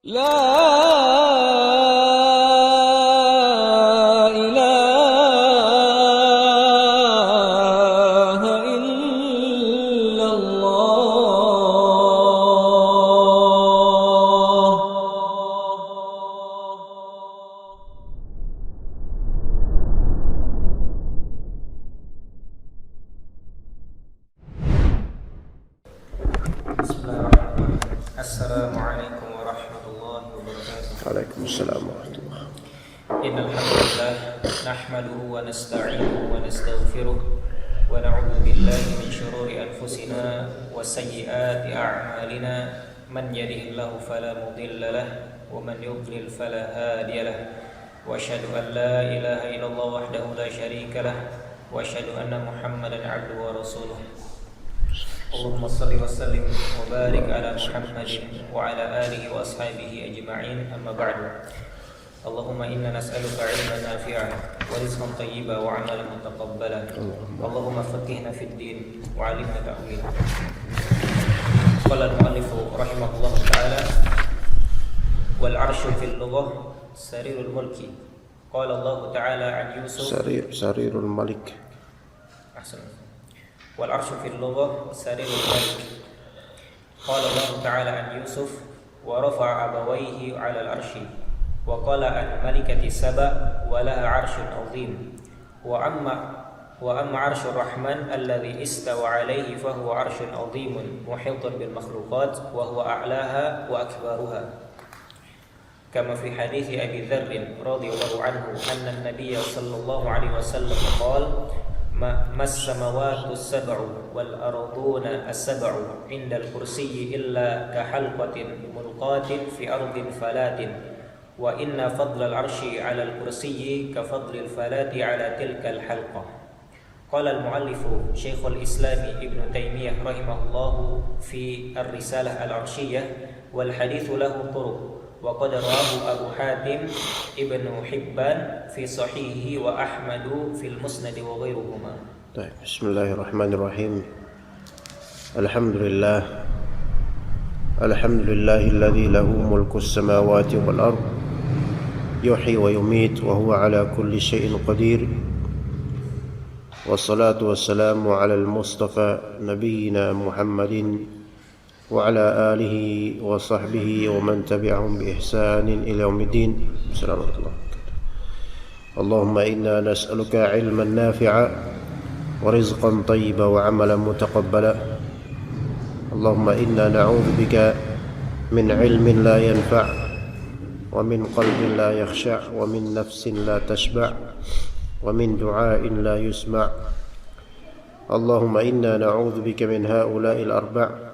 لا إله إلا الله. Bismillahirrahmanirrahim. Assalamualaikum warahmatullahi wabarakatuh. Waalaikumsalam warahmatullahi wabarakatuh. Innal hamdalillah nahmaduhu wa nasta'inuhu wa nastaghfiruh wa na'udzu billahi min shururi anfusina wa sayyiati a'malina. Man yahdihillahu fala mudilla lahu wa man yudlil fala hadiya lahu. Wa asyhadu an la ilaha illallah wahdahu la syarika lahu wa asyhadu anna Muhammadan 'abduhu wa rasuluh. Allahumma salli wa sallim wa barik ala Muhammadin wa ala alihi wa ashabihi ajma'in, amma ba'du. Allahumma inna nas'aluka ilman nafi'an wa rizqan tayyiban wa 'amalan mutaqabbalan. Allahumma faqihna fid din wa 'allimna ta'wil. Qala al-mu'allif rahimahullahu ta'ala wal 'arsyu fil lughah sarirul mulki. Qala Allah ta'ala 'an Yusuf Sarirul Malik. ahsan. والعرش في اللغة سرير الملك. قال الله تعالى عن يوسف ورفع أبويه على العرش وقال عن ملكة سبأ ولها عرش عظيم. وأما عرش الرحمن الذي استوى عليه فهو عرش عظيم محيط بالمخلوقات وهو أعلاها وأكبرها، كما في حديث أبي ذر رضي الله عنه أن النبي صلى الله عليه وسلم قال ما السماوات السبع والأرضون السبع عند الكرسي إلا كحلقة ملقاة في أرض فلات، وإن فضل العرش على الكرسي كفضل الفلاة على تلك الحلقة. قال المؤلف شيخ الإسلام ابن تيمية رحمه الله في الرسالة العرشية، والحديث له طرق، وقد رواه أبو حاتم ابن حبان في صحيحه وأحمد في المسند وغيرهما. بسم الله الرحمن الرحيم. الحمد لله الذي له ملك السماوات والأرض يحيي ويميت وهو على كل شيء قدير، والصلاة والسلام على المصطفى نبينا محمد وعلى آله وصحبه ومن تبعهم بإحسان إلى يوم الدين. السلام عليكم. اللهم إنا نسألك علما نافعا ورزقا طيبا وعملا متقبلا. اللهم إنا نعوذ بك من علم لا ينفع ومن قلب لا يخشع ومن نفس لا تشبع ومن دعاء لا يسمع. اللهم إنا نعوذ بك من هؤلاء الأربع.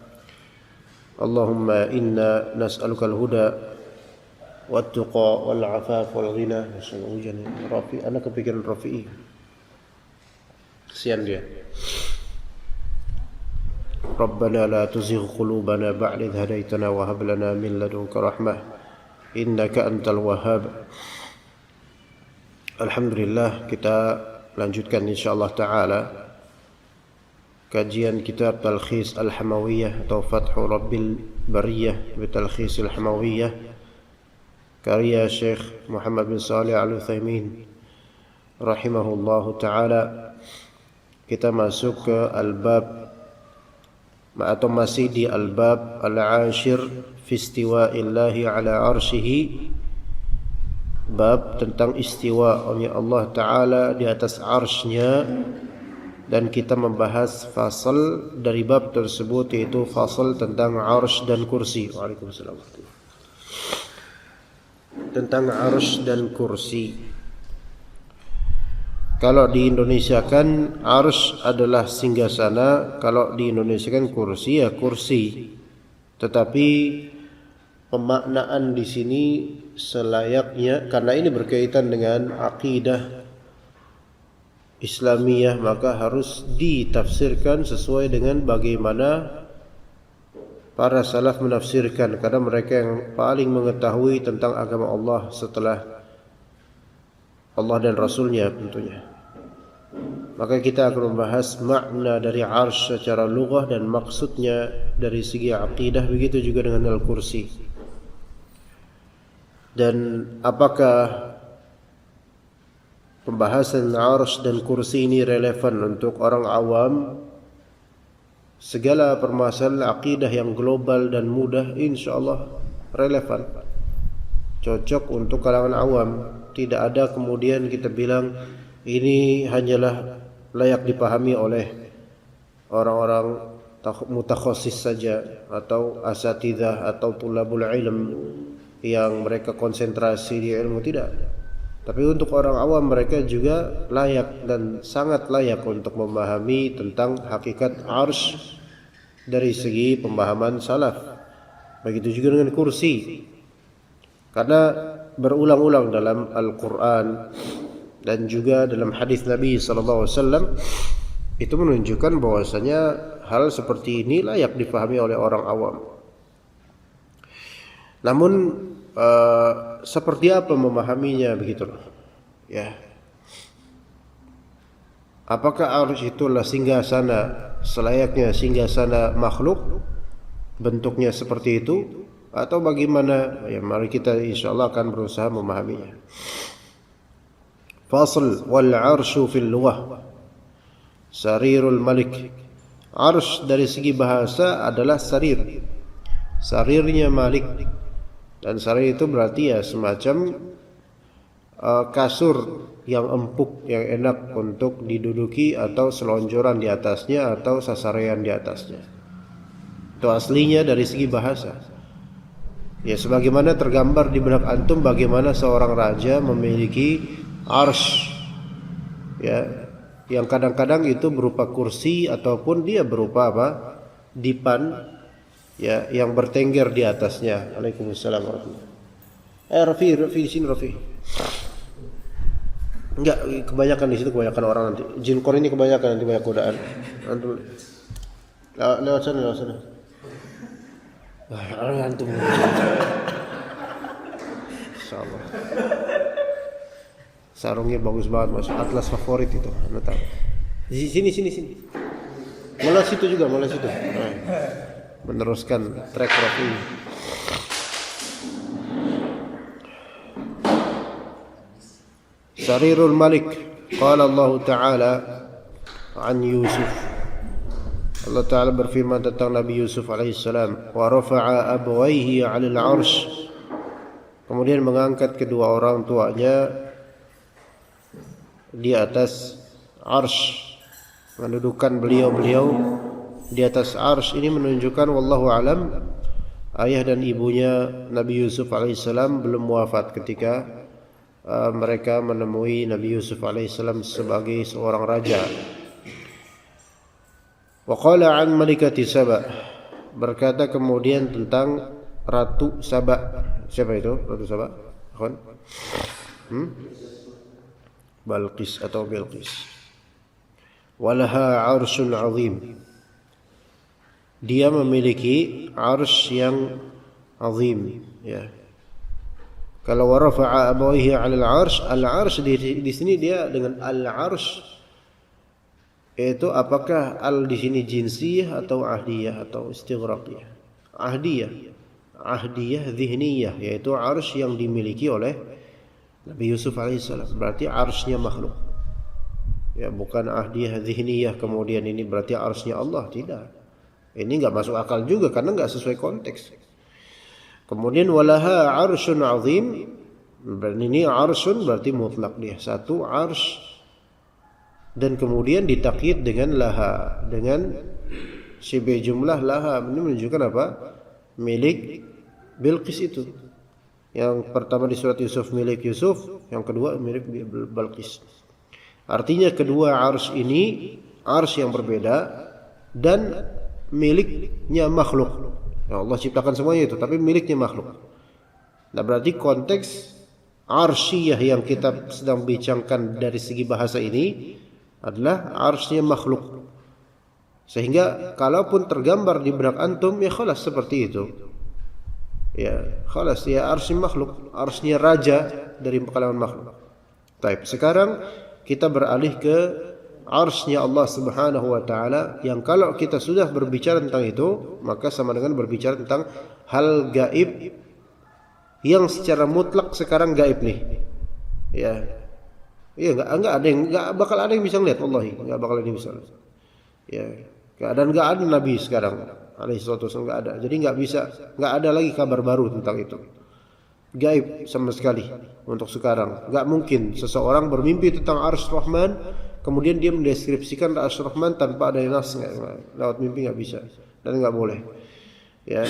اللهم إنا نسألك الهدى والتقى والعفاف والغنى. Rafi, anak kepikiran Rafi'i. Kesian dia. Rabbana la tuzigh qulubana ba'da idh hadaytana wa hab lana min ladunka rahmah innaka antal wahhab. Alhamdulillah, kita lanjutkan insyaallah taala kajian kitab Talkhis Al-Hamawiyah atau Fathu Rabbil Bariyah bi Talkhis Al-Hamawiyah karya Syekh Muhammad bin Shalih Al-Utsaimin rahimahullahu taala. Kita masuk ke al-bab atau masih di al-bab al-ashir fi istiwa'illahi ala arsyihi, bab tentang istiwa Allah taala di atas arsy-Nya. Dan kita membahas fasal dari bab tersebut, yaitu fasal tentang arsy dan kursi. Waalaikumsalam. Tentang arsy dan kursi. Kalau di Indonesia kan arsy adalah singgasana, kalau di Indonesia kan kursi ya kursi. Tetapi pemaknaan di sini selayaknya, karena ini berkaitan dengan akidah Islamiyah, maka harus ditafsirkan sesuai dengan bagaimana para salaf menafsirkan, karena mereka yang paling mengetahui tentang agama Allah setelah Allah dan Rasulnya tentunya. Maka kita akan membahas makna dari arsy secara lughah dan maksudnya dari segi akidah, begitu juga dengan al-kursi. Dan apakah pembahasan arsy dan kursi ini relevan untuk orang awam? Segala permasalahan akidah yang global dan mudah insyaallah relevan, cocok untuk kalangan awam. Tidak ada kemudian kita bilang ini hanyalah layak dipahami oleh orang-orang mutakhasis saja, atau asatidzah atau tulabul ilm yang mereka konsentrasi di ilmu. Tidak, tapi untuk orang awam mereka juga layak dan sangat layak untuk memahami tentang hakikat arsy dari segi pemahaman salaf. Begitu juga dengan kursi, karena berulang-ulang dalam Al-Quran dan juga dalam hadis Nabi SAW itu menunjukkan bahwasanya hal seperti ini layak dipahami oleh orang awam. Namun seperti apa memahaminya begitu, ya? Apakah arsy itulah singgasana selayaknya singgasana makhluk, bentuknya seperti itu, atau bagaimana? Ya, mari kita insyaallah akan berusaha memahaminya. Fasl wal arsyu fil lughah sarirul malik. Arsy dari segi bahasa adalah sarir, sarirnya malik. Dan sarir itu berarti ya semacam kasur yang empuk, yang enak untuk diduduki, atau selonjoran di atasnya, atau sasarean di atasnya. Itu aslinya dari segi bahasa. Ya, sebagaimana tergambar di benak antum bagaimana seorang raja memiliki arsy, ya, yang kadang-kadang itu berupa kursi ataupun dia berupa apa? Dipan, ya, yang bertengger di atasnya. Waalaikumsalam warahmatullahi. Rafi sini Rafi. Enggak, kebanyakan di situ, kebanyakan orang nanti. Jinkor ini kebanyakan nanti, banyak godaan. Antum lewat sana, lewat sana. Wah, antum. Insyaallah. Sarungnya bagus banget, Mas. Atlas favorit itu. Anda tahu. Sini. Malah situ juga, malah situ. Nah, meneruskan track Rafi. Sarirul Malik. Qala Allah Ta'ala an Yusuf. Allah Ta'ala berfirman tentang Nabi Yusuf alaihissalam, wa rafa'a abawaihi 'alal 'arsy. Kemudian mengangkat kedua orang tuanya di atas arsy, mendudukan beliau-beliau di atas arsy. Ini menunjukkan wallahu alam ayah dan ibunya Nabi Yusuf alaihissalam belum wafat ketika mereka menemui Nabi Yusuf alaihissalam sebagai seorang raja. Wa qala an malikati Saba, berkata kemudian tentang Ratu Saba. Siapa itu Ratu Saba? Balqis atau Bilqis. Walaha 'arsyun 'azim. Dia memiliki arsy yang azim, ya. Kalau warafa'a abawaihi 'alal 'arsy, al-'arsy di sini dia dengan al-'arsy itu apakah al di sini jinsiyah atau ahdiyah atau istighraqiyah? Ahdiyah zihniyah, yaitu arsy yang dimiliki oleh Nabi Yusuf alaihissalam. Berarti arsy-nya makhluk. Ya, bukan ahdiyah zihniyah kemudian ini berarti arsy-nya Allah, tidak. Ini enggak masuk akal juga karena enggak sesuai konteks. Kemudian walaha 'arsyun 'azim, berarti ini 'arsyun berarti mutlak dia, satu arsy, dan kemudian ditakyid dengan laha, dengan sibih jumlah laha. Ini menunjukkan apa? Milik Bilqis itu. Yang pertama di surat Yusuf milik Yusuf, yang kedua milik Bilqis. Artinya kedua arsy ini arsy yang berbeda dan miliknya makhluk. Ya, Allah ciptakan semuanya itu, tapi miliknya makhluk. Nah, berarti konteks arsyiyah yang kita sedang bincangkan dari segi bahasa ini adalah arsy-nya makhluk. Sehingga kalaupun tergambar di benak antum, ya khalas seperti itu. Ya, khalas ya arsy makhluk, arsy-nya raja dari kalangan makhluk. Baik, sekarang kita beralih ke arsy-nya Allah Subhanahu wa taala, yang kalau kita sudah berbicara tentang itu, maka sama dengan berbicara tentang hal gaib yang secara mutlak sekarang gaib nih. Ya. Iya, enggak bakal ada yang bisa lihat, wallahi, enggak bakal ada yang bisa lihat. Ya. Dan enggak ada nabi sekarang alaihi salatu wasallam, enggak ada. Jadi enggak ada lagi kabar baru tentang itu. Gaib sama sekali untuk sekarang. Enggak mungkin seseorang bermimpi tentang Arsy Rahman kemudian dia mendeskripsikan Arsy Rahman tanpa ada nas, lewat mimpi enggak bisa dan enggak boleh. Ya.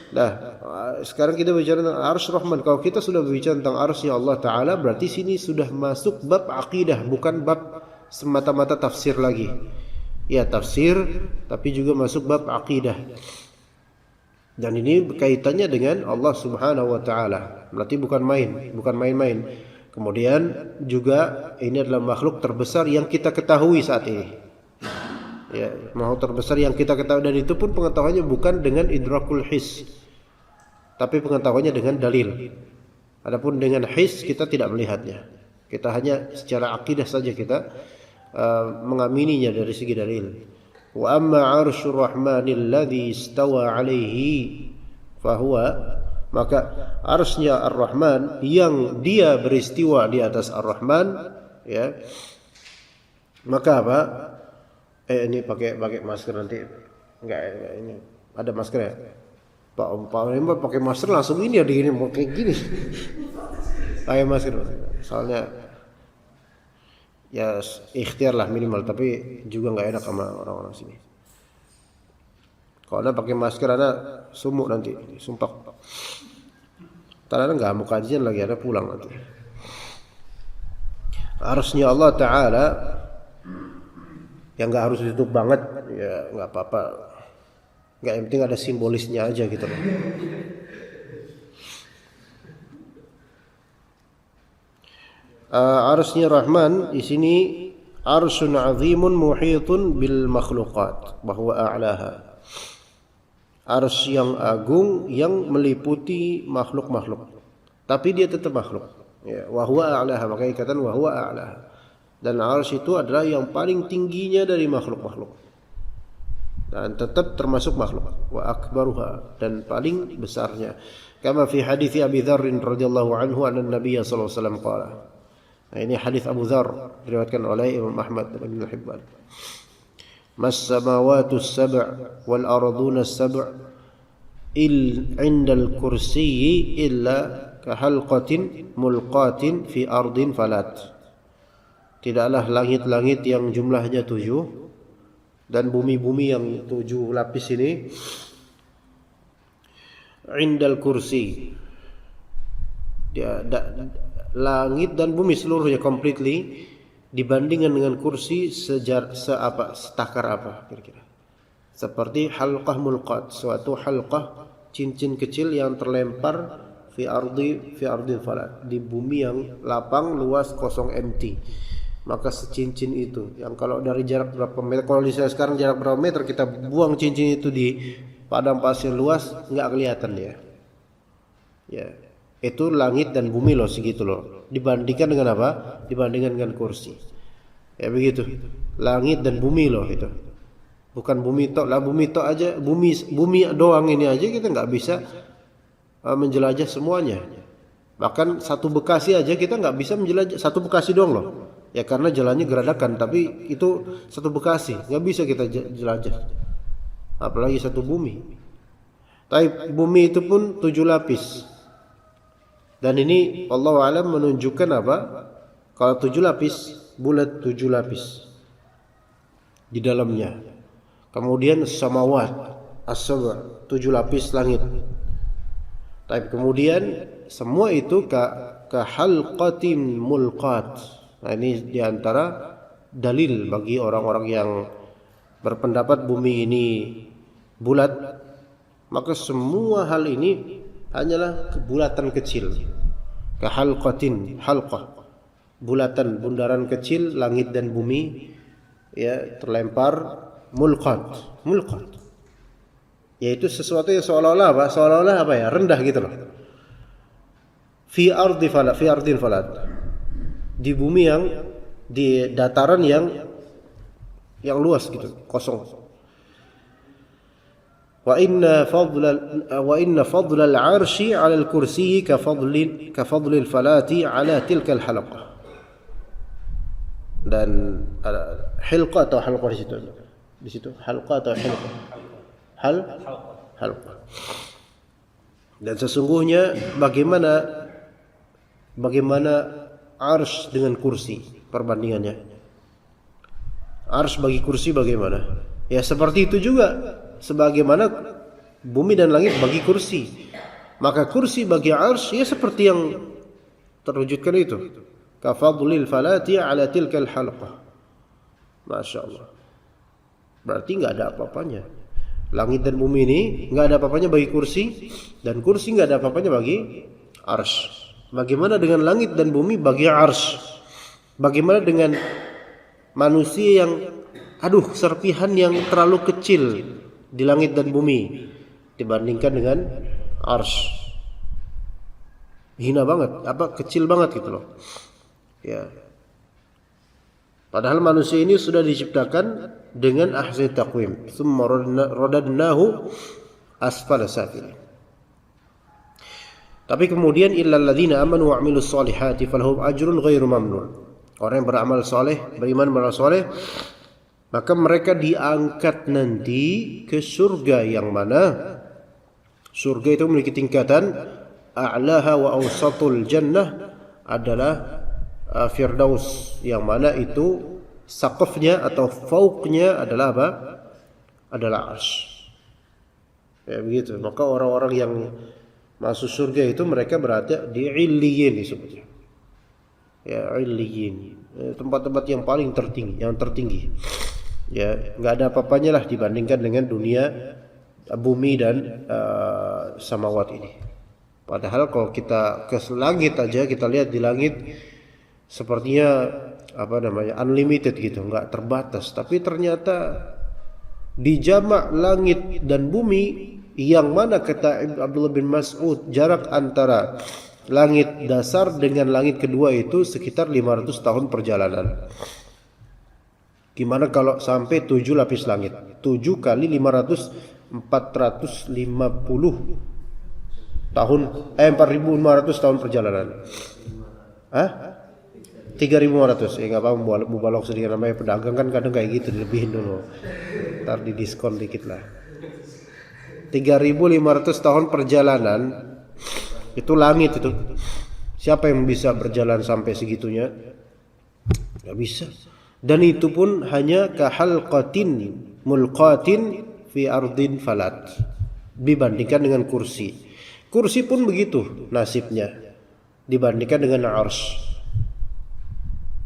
Nah, sekarang kita bicara tentang Arsy Rahman. Kalau kita sudah berbicara tentang Arsy Allah Ta'ala, berarti sini sudah masuk bab akidah, bukan bab semata-mata tafsir lagi. Ya, tafsir, tapi juga masuk bab akidah. Dan ini kaitannya dengan Allah Subhanahu wa Ta'ala. Berarti bukan main-main. Kemudian juga ini adalah makhluk terbesar yang kita ketahui saat ini. Ya, makhluk terbesar yang kita ketahui, dan itu pun pengetahuannya bukan dengan idrakul his, tapi pengetahuannya dengan dalil. Adapun dengan his kita tidak melihatnya. Kita hanya secara akidah saja kita mengamininya dari segi dalil. Wa amma 'arsyur rahmanil ladzi istawa 'alaihi fahuwa, maka arsy-Nya Ar-Rahman yang dia beristiwa di atas Ar-Rahman, ya. Maka apa? Ini pakai masker nanti. Enggak, ini ada masker ya. Pak ini pakai masker langsung ini ya, digini mau kayak gini. Pakai masker. Soalnya ya ikhtiar lah minimal, tapi juga enggak enak sama orang-orang sini. Kalau Anda pakai masker Anda sumuk nanti, sumpah. Karena enggak mau kajian lagi, Anda pulang nanti. Arsy-Nya Allah Ta'ala yang nggak harus ditutup banget, ya nggak apa-apa, nggak, yang penting ada simbolisnya aja gitu loh. Arsy-Nya Rahman di sini arsyun azimun muhitun bil makhluqat bahwa a'laha, arsy yang agung yang meliputi makhluk-makhluk, tapi dia tetap makhluk, ya, wa huwa a'laha, makanya dikatakan wa huwa a'laha. Dan arsy itu adalah yang paling tingginya dari makhluk-makhluk, dan tetap termasuk makhluk, wa akbaruha, dan paling besarnya. Kama fi hadits Abi Dzar radhiyallahu anhu anna Nabi sallallahu alaihi wasallam qala. Nah, ini hadis Abu Dzar diriwayatkan oleh Imam Ahmad dan Ibnu Hibban. Mas samawati as-sab' wal arduna as-sab' indal kursiyyi illa ka halqatin mulqatin fi ardin falat. Tidaklah langit-langit yang jumlahnya 7 dan bumi-bumi yang 7 lapis ini indal kursi, langit dan bumi seluruhnya completely dibandingkan dengan kursi setakar apa kira-kira, seperti halqah mulqat, suatu halqah cincin kecil yang terlempar fi ardin falat, di bumi yang lapang luas kosong empty. Maka secincin itu, yang kalau dari jarak berapa meter, kalau di saya sekarang jarak berapa meter, kita buang cincin itu di padang pasir luas, nggak kelihatan dia. Ya, itu langit dan bumi loh, segitu loh. Dibandingkan dengan apa? Dibandingkan dengan kursi. Ya begitu. Langit dan bumi loh itu. Bukan bumi tok lah, bumi tok aja, bumi doang ini aja kita nggak bisa menjelajah semuanya. Bahkan satu Bekasi aja kita nggak bisa menjelajah, satu Bekasi doang loh. Ya karena jalannya geradakan, tapi itu satu Bekasi, nggak bisa kita jelajah. Apalagi satu bumi. Tapi bumi itu pun 7 lapis. Dan ini Allah alam menunjukkan apa? Kalau 7 lapis, bulat 7 lapis di dalamnya. Kemudian samawat as-sab', 7 lapis langit. Tapi kemudian semua itu ka halqatin mulqat. Nah, ini diantara dalil bagi orang-orang yang berpendapat bumi ini bulat, maka semua hal ini hanyalah kebulatan kecil. Kahalqatin, halqah, bulatan, bundaran kecil langit dan bumi, ya, terlempar, mulqat, yaitu sesuatu yang seolah-olah apa ya, rendah gitu loh. Fi ardin falat, di bumi yang, di dataran yang luas gitu, kosong. wa inna fadla al-'arsy 'ala al-kursiyyi ka fadli al-falati 'ala tilka al-halaqah. Dan hilqah atau halqah di situ halqah atau hilqah halqah. Dan sesungguhnya bagaimana arsy dengan kursi perbandingannya. Arsy bagi kursi bagaimana? Ya seperti itu juga sebagaimana bumi dan langit bagi kursi. Maka kursi bagi arsy ya seperti yang terwujudkan itu. Kafadlil falati ala tilkal halqah. Masya Allah. Berarti nggak ada apa-apanya. Langit dan bumi ini nggak ada apa-apanya bagi kursi, dan kursi nggak ada apa-apanya bagi arsy. Bagaimana dengan langit dan bumi bagi arsy? Bagaimana dengan manusia yang serpihan yang terlalu kecil di langit dan bumi dibandingkan dengan arsy? Hina banget, kecil banget gitu loh. Ya. Padahal manusia ini sudah diciptakan dengan ahsani taqwim. Tsumma radadnahu asfala safilin. Tapi kemudian illal ladzina amanu wa 'amilus solihati falahum ajrun ghairu mamnun. Orang yang beramal saleh, beriman beramal saleh, maka mereka diangkat nanti ke surga yang mana surga itu memiliki tingkatan a'laha wa awsatul jannah adalah Firdaus, yang mana itu saqafnya atau fauqnya adalah apa? Adalah arsy. Ya begitu. Maka orang-orang yang masuk surga itu mereka berada di illiyin disebutnya. Ya illiyin. Tempat-tempat yang paling tertinggi. Ya, enggak ada apa-apanya lah dibandingkan dengan dunia, bumi dan samawat ini. Padahal kalau kita ke langit aja, kita lihat di langit sepertinya unlimited gitu, enggak terbatas. Tapi ternyata di jamak langit dan bumi, yang mana kata Abdullah bin Mas'ud jarak antara langit dasar dengan langit kedua itu sekitar 500 tahun perjalanan. Gimana kalau sampai 7 lapis langit? 7 kali 500, 450 tahun, 4.500 tahun perjalanan. 3.500, enggak apa-apa, mubalok sedikit, namanya pedagang kan kadang kayak gitu, dilebihin dulu. Ntar di diskon dikit lah. 3.500 tahun perjalanan itu langit itu. Siapa yang bisa berjalan sampai segitunya? Enggak bisa. Dan itu pun hanya kahalqatin mulqatin fi ardin falat. Dibandingkan dengan kursi. Kursi pun begitu nasibnya dibandingkan dengan arsy.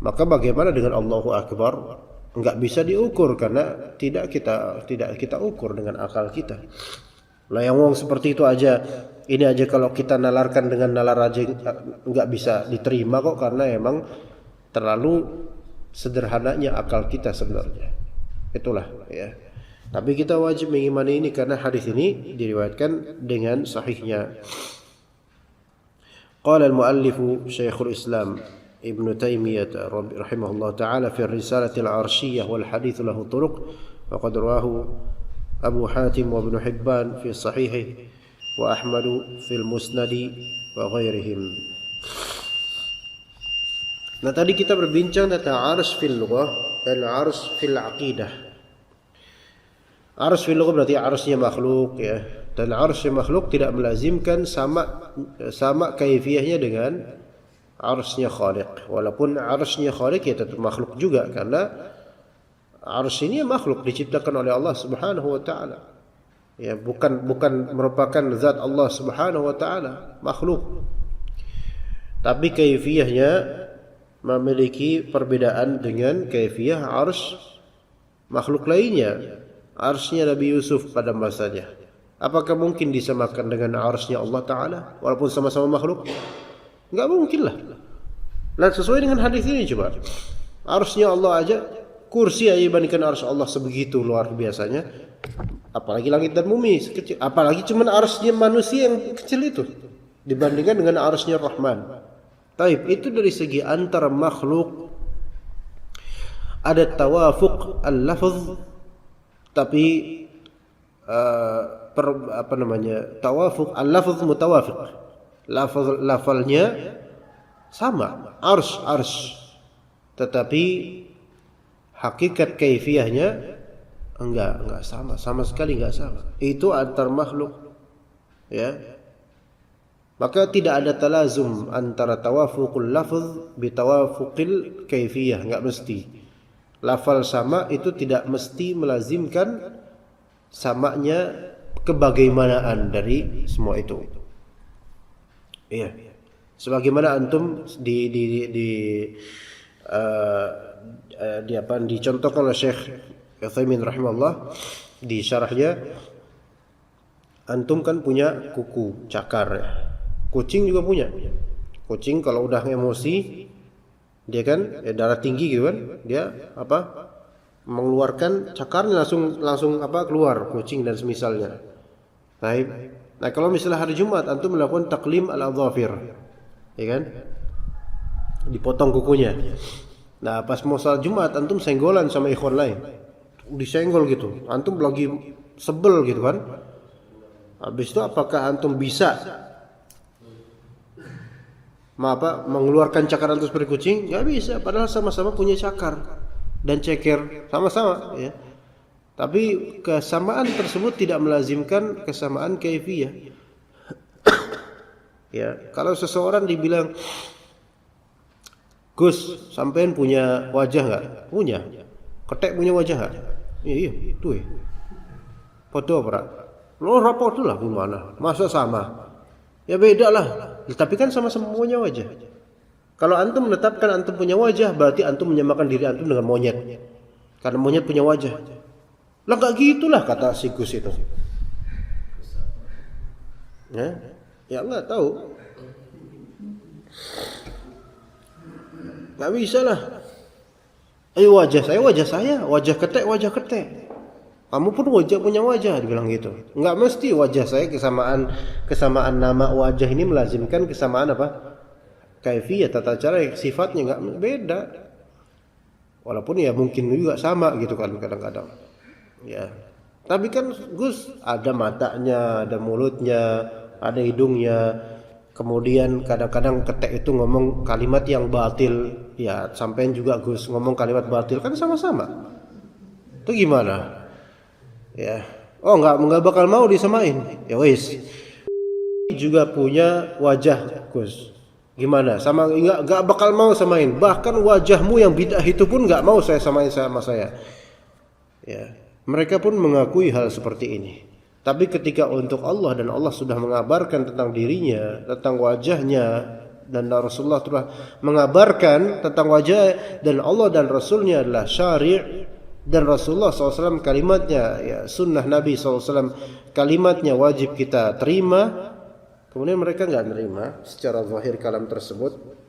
Maka bagaimana dengan Allahu Akbar? Enggak bisa diukur karena tidak kita ukur dengan akal kita. Lah yang ngomong seperti itu aja, ini aja kalau kita nalarkan dengan nalar aja enggak bisa diterima kok, karena emang terlalu sederhananya akal kita sebenarnya. Itulah ya. Tapi kita wajib mengimani ini karena hadis ini diriwayatkan dengan sahihnya. Qala al-muallif Syekhul Islam Ibn Taimiyah rahimahullah ta'ala fi risalah al-arshiyah wal hadith lahu turuq wa qad rawahu Abu Hatim wa Ibn Hibban fi sahihih wa Ahmad fi al-Musnad wa ghairihim. Nah, tadi kita berbincang tentang arsy fil lughah dan arsy fil aqidah. Arsy fil lughah berarti arsy makhluk ya. Dan arsy makhluk tidak melazimkan sama kaifiyahnya dengan arsy Khaliq. Walaupun arsy Khaliq ya tetap makhluk juga, karena arsy ini makhluk diciptakan oleh Allah Subhanahu wa taala. Ya, bukan merupakan zat Allah Subhanahu wa taala, makhluk. Tapi kaifiyahnya memiliki perbedaan dengan kaifiyah arsy makhluk lainnya. Arsy-nya Nabi Yusuf pada masanya, apakah mungkin disamakan dengan arsy-nya Allah taala walaupun sama-sama makhluk? Enggak mungkin lah. Nah, sesuai dengan hadis ini coba. Arsy-nya Allah aja, kursi aja dibandingkan arsy Allah sebegitu luar biasanya. Apalagi langit dan bumi sekecil. Apalagi cuman arsy-nya manusia yang kecil itu dibandingkan dengan arsy-nya Rahman. Taib, itu dari segi antara makhluk ada tawafuq al-lafz, tapi tawafuq, al-lafz mutawafiq. Lafalnya sama, arsh. Tetapi hakikat kaifiyahnya enggak sama sekali enggak sama. Itu antar makhluk, ya. Maka tidak ada talazum antara tawafuqul lafz bi tawafuqil kaifiyah, enggak mesti. Lafal sama itu tidak mesti melazimkan samanya kebagaimanaan dari semua itu. Iya. Sebagaimana antum dicontohkan oleh Syekh Utsaimin rahimahullah di syarahnya, antum kan punya kuku cakar ya. Kucing juga punya. Kucing kalau udah emosi dia kan darah tinggi gitu kan, dia mengeluarkan cakarnya langsung keluar, kucing dan semisalnya. Nah, kalau misalnya hari Jumat antum melakukan taklim al-adhafir, ya kan? Dipotong kukunya. Nah, pas mau salat Jumat antum senggolan sama ikhwan lain. Disenggol gitu. Antum lagi sebel gitu kan. Habis itu apakah antum bisa mengeluarkan cakar antum seperti kucing? Enggak bisa, padahal sama-sama punya cakar dan ceker sama-sama ya. Tapi kesamaan tersebut tidak melazimkan kesamaan kaifiyah. Ya, kalau seseorang dibilang, "Gus, sampean punya wajah enggak?" Punya. Ketek punya wajah enggak? Iya, tuh. Foto apa? Lo rapotu lah gimana? Masa sama? Ya beda lah. Tapi kan sama-sama punya wajah. Kalau antum menetapkan antum punya wajah, berarti antum menyamakan diri antum dengan monyet. Karena monyet punya wajah. Lah enggak gitulah kata si Gus itu. Ya enggak tahu. Enggak bisa lah. Ayo wajah saya, wajah ketek. Kamu pun punya wajah, dibilang gitu. Enggak mesti wajah saya kesamaan nama wajah ini melazimkan kesamaan kaifiyah, tata cara, sifatnya enggak beda. Walaupun ya mungkin juga sama gitu kan kadang-kadang. Ya. Tapi kan Gus ada matanya, ada mulutnya, ada hidungnya. Kemudian kadang-kadang ketek itu ngomong kalimat yang batil. Ya, sampean juga Gus ngomong kalimat batil, kan sama-sama. Itu gimana? Ya. Oh, enggak bakal mau disamain. Ya wis. Juga punya wajah Gus. Gimana? Sama enggak bakal mau samain. Bahkan wajahmu yang bid'ah itu pun enggak mau saya samain sama saya. Ya. Mereka pun mengakui hal seperti ini. Tapi ketika untuk Allah dan Allah sudah mengabarkan tentang dirinya, tentang wajahnya, dan Rasulullah telah mengabarkan tentang wajah, dan Allah dan Rasulnya adalah syari' dan Rasulullah SAW kalimatnya, ya, sunnah Nabi SAW kalimatnya wajib kita terima. Kemudian mereka enggak terima secara zahir kalam tersebut.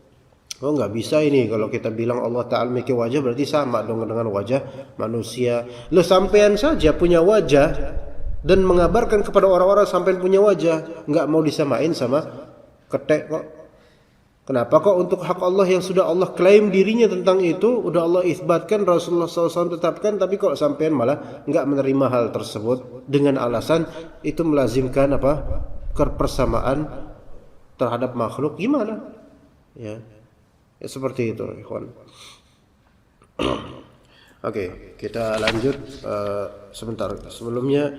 Oh, enggak bisa ini kalau kita bilang Allah Ta'ala memiliki wajah berarti sama dong dengan wajah manusia. Lo sampean saja punya wajah dan mengabarkan kepada orang-orang sampean punya wajah, enggak mau disamain sama ketek kok. Kenapa kok untuk hak Allah yang sudah Allah klaim dirinya tentang itu, udah Allah isbatkan, Rasulullah SAW tetapkan, tapi kok sampean malah enggak menerima hal tersebut dengan alasan itu melazimkan kepersamaan terhadap makhluk? Gimana? Ya seperti itu, ikhwan. Oke, kita lanjut sebentar. Sebelumnya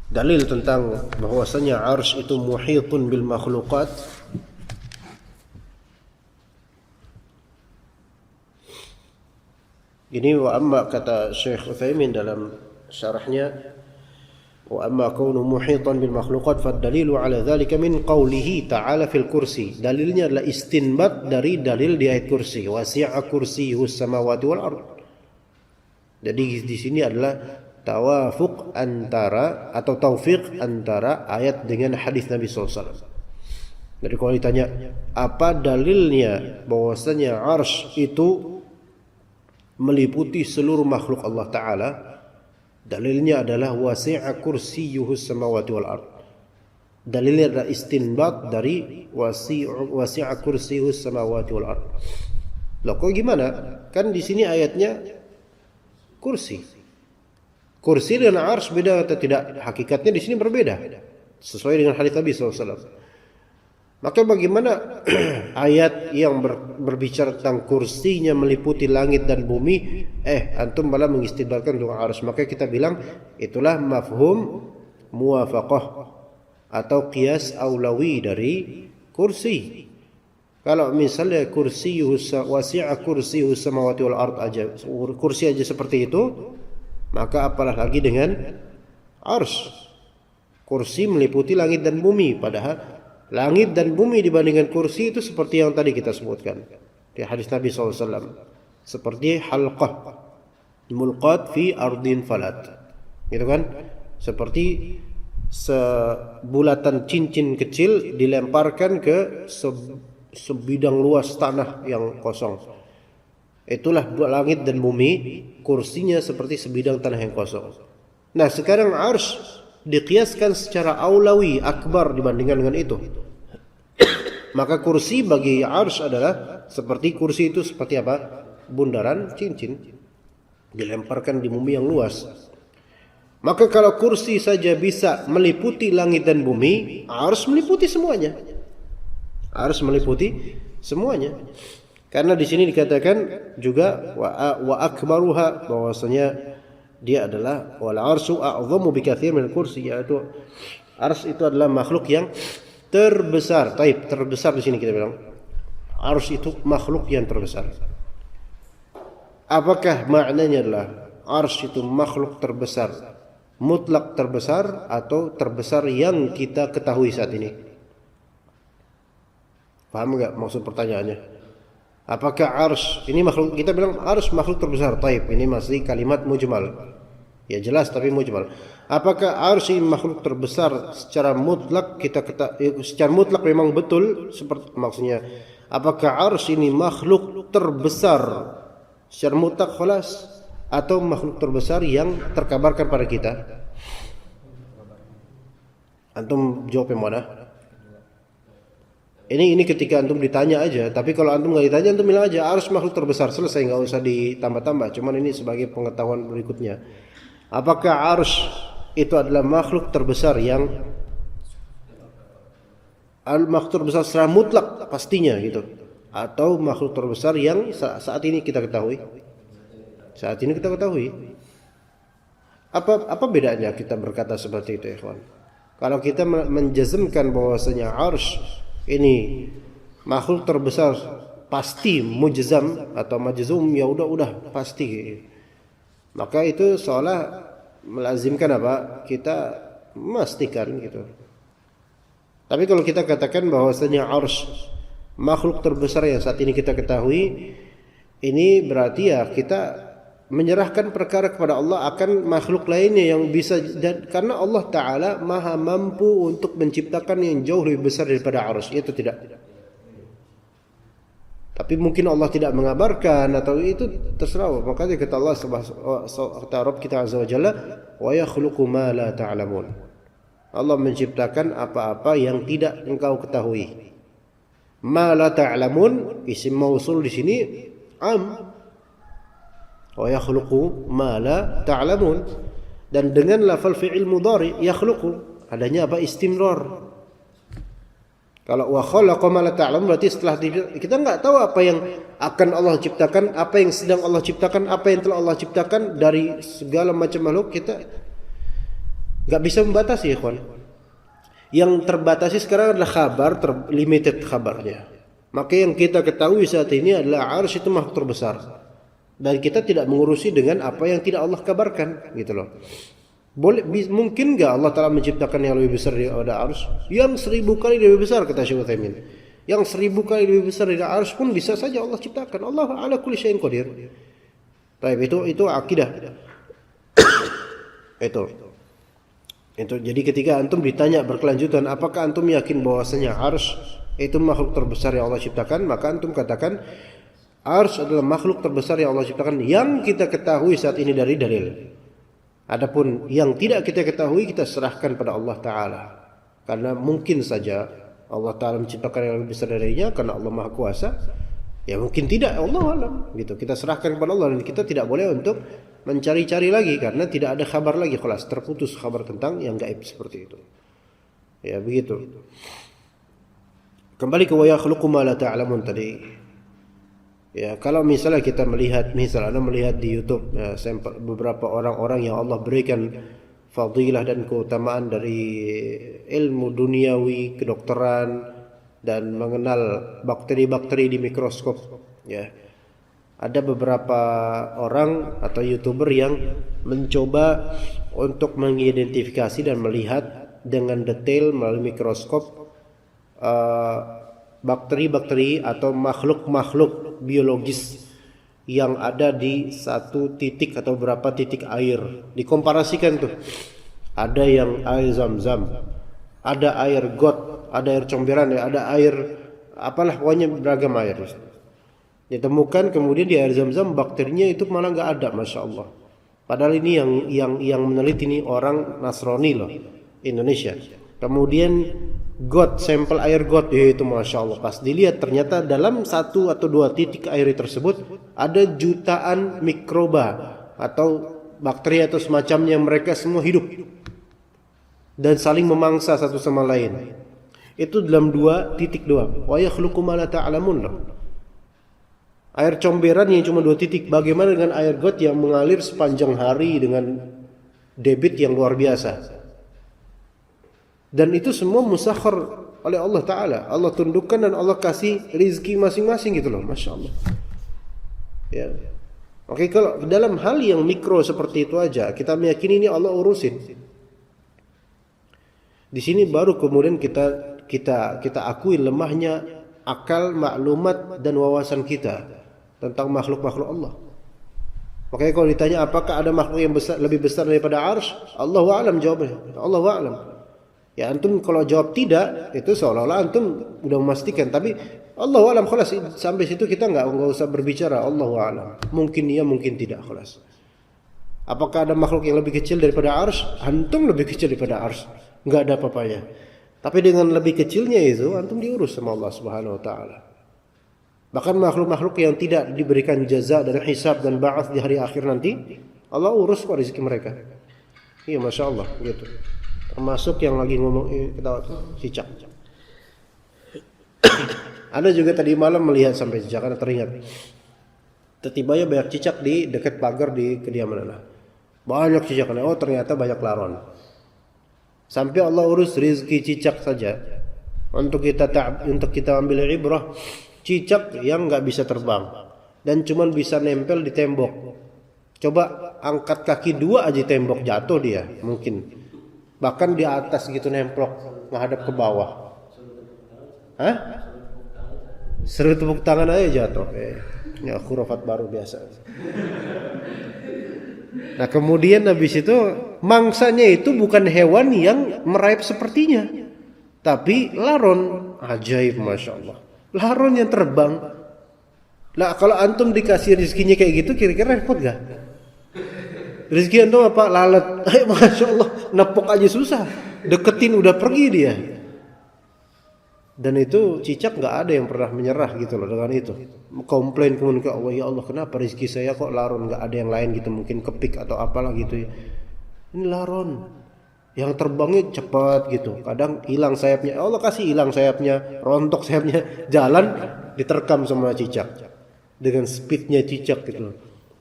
dalil tentang bahwasanya arsy itu muhitun bil makhluqat. Ini wa amma, kata Syekh Utsaimin dalam syarahnya, wa amma kaunu muhitan bil makhluqat fad-dalilu ala dzalika min qawlihi ta'ala fil kursi. Dalilnya adalah istinbat dari dalil di ayat kursi, wasi'a kursiyyus samawati wal ard. Jadi di sini adalah tawafuq antara atau taufiq antara ayat dengan hadis Nabi SAW. Jadi kalau ditanya apa dalilnya bahwasanya arsy itu meliputi seluruh makhluk Allah Ta'ala, dalilnya adalah wasi'a kursiyyuhus samawati wal ard. Dalilnya adalah istinbat dari wasi'a kursiyyuhus samawati wal ard. Loh, kok gimana? Kan di sini ayatnya kursi. Kursi dengan arsy beda atau tidak? Hakikatnya di sini berbeda. Sesuai dengan hadis Nabi SAW. Maka bagaimana ayat yang berbicara tentang kursinya meliputi langit dan bumi, antum malah mengistidlalkan dengan arsy. Maka kita bilang itulah mafhum muwafaqah atau qiyas aulawi dari kursi. Kalau misalnya kursi wasi'a kursi samawati wal ard aja, kursi aja seperti itu, maka apalah lagi dengan arsy. Kursi meliputi langit dan bumi, padahal langit dan bumi dibandingkan kursi itu seperti yang tadi kita sebutkan di hadis Nabi SAW, seperti halqah mulqat fi ardin falat, gitu kan? Seperti sebulatan cincin kecil dilemparkan ke sebidang luas tanah yang kosong. Itulah langit dan bumi, kursinya seperti sebidang tanah yang kosong. Nah, sekarang arsy diqiyaskan secara aulawi akbar dibandingkan dengan itu. Maka kursi bagi arsy adalah seperti kursi itu seperti apa? Bundaran cincin dilemparkan di bumi yang luas. Maka kalau kursi saja bisa meliputi langit dan bumi, arsy meliputi semuanya. Arsy meliputi semuanya. Karena di sini dikatakan juga wa akbaruha, bahwasanya dia adalah wal arsyu a'dhamu bikatsir min kursi, yaitu arsy itu adalah makhluk yang terbesar. Terbesar di sini kita bilang arsy itu makhluk yang terbesar. Apakah maknanya adalah arsy itu makhluk terbesar, mutlak terbesar, atau terbesar yang kita ketahui saat ini? Paham enggak maksud pertanyaannya? Apakah arsy ini makhluk, kita bilang arsy makhluk terbesar, ini masih kalimat mujmal. Ya jelas tapi mujmal. Apakah arsy makhluk terbesar secara mutlak secara mutlak memang betul seperti maksudnya? Apakah arsy ini makhluk terbesar secara mutlak khalas, atau makhluk terbesar yang terkabarkan pada kita? Antum jawab yang mana? Ini ketika antum ditanya aja, tapi kalau antum nggak ditanya, antum bilang aja arsy makhluk terbesar, selesai, nggak usah ditambah-tambah. Cuman ini sebagai pengetahuan berikutnya. Apakah arsy itu adalah makhluk terbesar yang makhluk terbesar secara mutlak pastinya gitu, atau makhluk terbesar yang saat ini kita ketahui? Saat ini kita ketahui. Apa bedanya kita berkata seperti itu, ikhwan? Kalau kita menjazmkan bahwasanya arsy ini makhluk terbesar pasti mujzam atau majzum, ya udah pasti. Maka itu seolah melazimkan apa? Kita memastikan gitu. Tapi kalau kita katakan bahwasanya arsy makhluk terbesar yang saat ini kita ketahui, ini berarti ya kita menyerahkan perkara kepada Allah akan makhluk lainnya yang bisa, dan karena Allah Ta'ala maha mampu untuk menciptakan yang jauh lebih besar daripada arsy, itu tidak. Tapi mungkin Allah tidak mengabarkan, atau itu terserah. Makanya kata Allah kata Rabb kita Azza wa Jalla, wa yakhluqu ma la ta'lamun. Allah menciptakan apa-apa yang tidak engkau ketahui. Ma la ta'lamun, isim mausul di sini am. Wa yakhluqu ma la ta'lamun, dan dengan lafal fi'il mudhari yakhluqu adanya apa? Istimrar. Kalau wa khalaqa ma la ta'lamun berarti setelah kita enggak tahu apa yang akan Allah ciptakan, apa yang sedang Allah ciptakan, apa yang telah Allah ciptakan dari segala macam makhluk. Kita enggak bisa membatasi, ikhwan. Yang terbatasi sekarang adalah kabar, limited kabarnya. Maka yang kita ketahui saat ini adalah arsy itu makhluk terbesar. Dan kita tidak mengurusi dengan apa yang tidak Allah kabarkan, gitu loh. Mungkin nggak Allah Ta'ala menciptakan yang lebih besar daripada arsy? Yang 1000 kali lebih besar, kata Syekh Utsaimin. Yang 1000 kali lebih besar dari arsy pun bisa saja Allah ciptakan. Allah ala kulli syai'in qadir. Baik, itu akidah. Itu jadi ketika antum ditanya berkelanjutan, apakah antum yakin bahwasanya arsy itu makhluk terbesar yang Allah ciptakan, maka antum katakan arsy adalah makhluk terbesar yang Allah ciptakan yang kita ketahui saat ini dari dalil. Adapun yang tidak kita ketahui, kita serahkan pada Allah Ta'ala. Karena mungkin saja Allah Ta'ala menciptakan yang lebih besar darinya, karena Allah Maha Kuasa. Ya mungkin tidak, Allah alam gitu. Kita serahkan kepada Allah, dan kita tidak boleh untuk mencari-cari lagi karena tidak ada kabar lagi, kelas terputus kabar tentang yang gaib seperti itu. Ya begitu. Kembali ke wa yakhluqu ma la ta'lamun tadi. Ya, kalau misalnya kita melihat, Anda melihat di YouTube ya, sampel beberapa orang-orang yang Allah berikan fadilah dan keutamaan dari ilmu duniawi, kedokteran, dan mengenal bakteri-bakteri di mikroskop. Ya, ada beberapa orang atau YouTuber yang mencoba untuk mengidentifikasi dan melihat dengan detail melalui mikroskop bakteri-bakteri atau makhluk-makhluk biologis yang ada di satu titik atau beberapa titik air. Dikomparasikan tuh. Ada yang air zam-zam, ada air got, ada air comberan, ada air apalah, pokoknya beragam air. Ditemukan kemudian di air zam-zam bakterinya itu malah nggak ada, masya Allah. Padahal ini yang meneliti ini orang Nasrani loh, Indonesia. Kemudian got, sampel air got, itu masya Allah, pas dilihat ternyata dalam 1 atau 2 titik air tersebut ada jutaan mikroba atau bakteri atau semacamnya, mereka semua hidup dan saling memangsa satu sama lain. Itu dalam 2 titik doang. Wa yakhluqu ma la ta'lamun loh. Air comberan yang cuma 2 titik, bagaimana dengan air got yang mengalir sepanjang hari dengan debit yang luar biasa? Dan itu semua musakhar oleh Allah Ta'ala. Allah tundukkan dan Allah kasih rizki masing-masing gitu loh, masya Allah. Ya. Oke, kalau dalam hal yang mikro seperti itu aja kita meyakini ini Allah urusin. Di sini baru kemudian kita akui lemahnya akal, maklumat dan wawasan kita tentang makhluk-makhluk Allah. Makanya kalau ditanya apakah ada makhluk yang lebih besar daripada arsy, Allahu a'lam jawabnya. Allahu a'lam. Ya antum kalau jawab tidak, itu seolah-olah antum udah memastikan. Tapi Allahu a'lam, khalas, sampai situ kita nggak usah berbicara. Allahu a'lam. Mungkin iya, mungkin tidak, khalas. Apakah ada makhluk yang lebih kecil daripada arsy? Antum lebih kecil daripada arsy. Nggak ada apa-apanya. Tapi dengan lebih kecilnya itu antum diurus sama Allah Subhanahu wa taala. Bahkan makhluk-makhluk yang tidak diberikan jaza dan hisab dan ba'ats di hari akhir nanti, Allah urus kok rezeki mereka. Iya, masya Allah gitu. Termasuk yang lagi ngomong kita cicak. Ada juga tadi malam melihat sampai cicak, karena teringat. Tiba-tiba banyak cicak di dekat pagar di kediaman anak. Banyak cicak. Oh ternyata banyak laron. Sampai Allah urus rezeki cicak saja. Untuk kita ambil ibrah, cicak yang nggak bisa terbang dan cuman bisa nempel di tembok. Coba angkat kaki 2 aja tembok, jatuh dia mungkin. Bahkan di atas gitu nemplok menghadap ke bawah. Hah? Seru tepuk tangan aja jatuh. Ya khurafat baru biasa. Nah kemudian habis itu mangsanya itu bukan hewan yang merayap sepertinya, tapi laron. Ajaib, masya Allah. Laron yang terbang. Nah kalau antum dikasih rezekinya kayak gitu, kira-kira repot gak? Rezeki antum apa? Lalat. Masya Allah, nepok aja susah. Deketin udah pergi dia. Dan itu cicak nggak ada yang pernah menyerah gitu loh dengan itu. Komplain kemudian ke Allah, ya Allah kenapa rezeki saya kok laron, nggak ada yang lain gitu, mungkin kepik atau apalah gitu ya. Ini laron yang terbangnya cepat gitu, kadang hilang sayapnya, Allah kasih hilang sayapnya, rontok sayapnya, jalan diterkam sama cicak dengan speednya cicak gitu loh.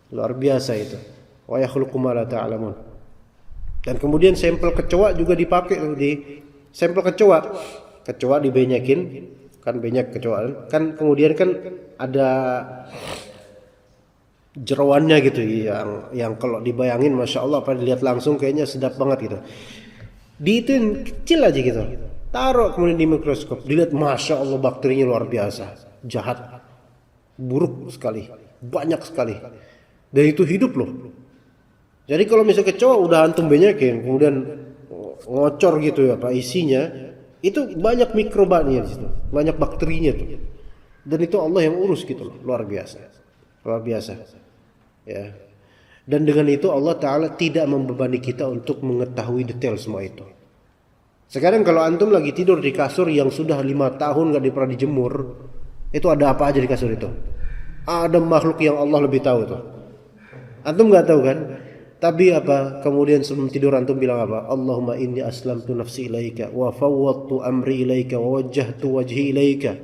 Luar biasa itu. Wa yakhluqu ma la ta'lamun. Dan kemudian sampel kecoa juga dipakai di sampel kecoa. Kecoa dibenyakin, kan banyak kecoa kan, kemudian kan ada jeroannya gitu yang kalau dibayangin masya Allah, apa dilihat langsung kayaknya sedap banget gitu. Diituin kecil aja gitu, taruh kemudian di mikroskop, dilihat masya Allah bakterinya luar biasa, jahat, buruk sekali, banyak sekali, dan itu hidup loh. Jadi kalau misalnya kecoa udah antum benyakin, kemudian ngocor gitu ya apa isinya, itu banyak mikrobanya di situ, banyak bakterinya tuh. Dan itu Allah yang urus gitu loh, luar biasa. Luar biasa. Ya. Dan dengan itu Allah Ta'ala tidak membebani kita untuk mengetahui detail semua itu. Sekarang kalau antum lagi tidur di kasur yang sudah 5 tahun gak pernah dijemur, itu ada apa aja di kasur itu? Ada makhluk yang Allah lebih tahu tuh. Antum nggak tahu kan? Tapi apa? Kemudian sebelum tidur antum bilang apa? Allahumma inni aslamtu nafsi ilaika wa fawwadtu amri ilaika wa wajjahtu wajhi ilaika